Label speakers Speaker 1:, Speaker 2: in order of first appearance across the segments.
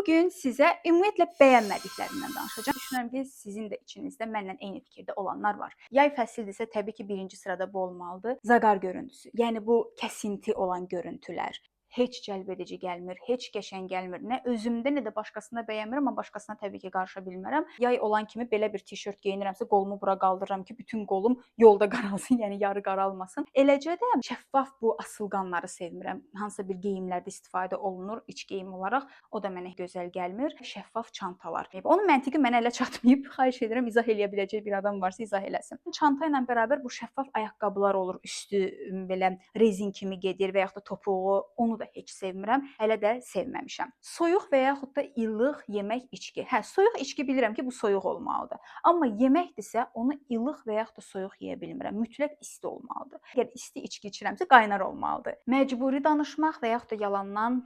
Speaker 1: Bugün sizə ümumiyyətlə bəyənmədiklərimdən danışacağam. Düşünürəm ki, sizin də içinizdə mənlə eyni fikirdə olanlar var. Yay fəslidirsə təbii ki, birinci sırada bu olmalıdır. Zaqar görüntüsü. Yəni bu kəsinti olan görüntülər. Heç cəlbedici gəlmir, heç qəşəng gəlmir. Nə özümdə, nə də başqasında bəyənmirəm, amma başqasına təbii ki, qarışa bilmərəm. Yay olan kimi belə bir tişört geyinirəmsə, qolumu bura qaldırıram ki, bütün qolum yolda qaralsın, yəni yarı qaralmasın. Eləcə də şəffaf bu asılqanları sevmirəm. Hansısa bir geyimlərdə istifadə olunur iç geyim olaraq. O da mənə gözəl gəlmir. Şəffaf çantalar. Onun məntiqi mənə elə çatmayıb. Xahiş edirəm izah eləyə biləcək bir adam varsa izah eləsin. Çanta ilə bərabər bu şəffaf ayaqqabılar olur. Üstü belə rezin kimi gedir və yaxud da topuğu, onu da heç sevmirəm. Hələ də sevməmişəm. Soyuq və yaxud da ilıq yemək, içki. Hə, soyuq içki bilirəm ki, bu soyuq olmalıdır. Amma yeməkdirsə, onu ilıq və yaxud da soyuq yeyə bilmirəm. Mütləq isti olmalıdır. Əgər isti içki içirəmsə, qaynar olmalıdır. Məcburi danışmaq və yaxud da yalandan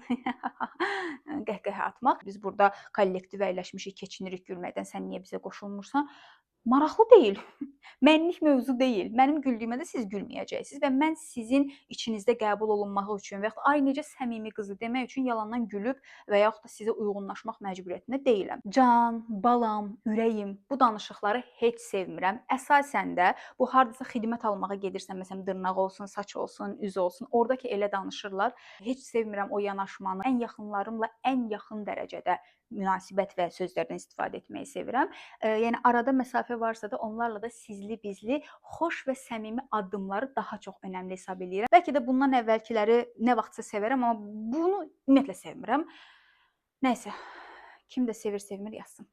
Speaker 1: qəhqəhə atmaq. Biz burada kollektiv əyləşmişik, keçinirik gülməkdən. Sən niyə bizə qoşulmursan? Maraqlı deyil. Mənlik mövzu deyil. Mənim güldüyümə də siz gülməyəcəksiniz və mən sizin içinizdə qəbul olunmağı üçün və yaxud ay necə səmimi qızı demək üçün yalandan gülüb və yaxud da sizə uyğunlaşmaq məcburiyyətində deyiləm. Can, balam, ürəyim bu danışıqları heç sevmirəm. Əsasən də bu hardasa xidmət almağa gedirsən, məsələn dırnaq olsun, saç olsun, üz olsun, oradakı elə danışırlar. Heç sevmirəm o yanaşmanı. Ən yaxınlarımla ən yaxın dərəcədə münasibət və sözlərdən istifadə etməyi sevirəm. Yəni arada məsafə varsa da onlarla da sizli bizli, xoş və səmimi addımları daha çox önəmli hesab edirəm. Bəlkə də bundan əvvəlkiləri nə vaxtsa sevərəm, amma bunu ümumiyyətlə sevmirəm. Nəysə, kim də sevir, sevmir yazsın.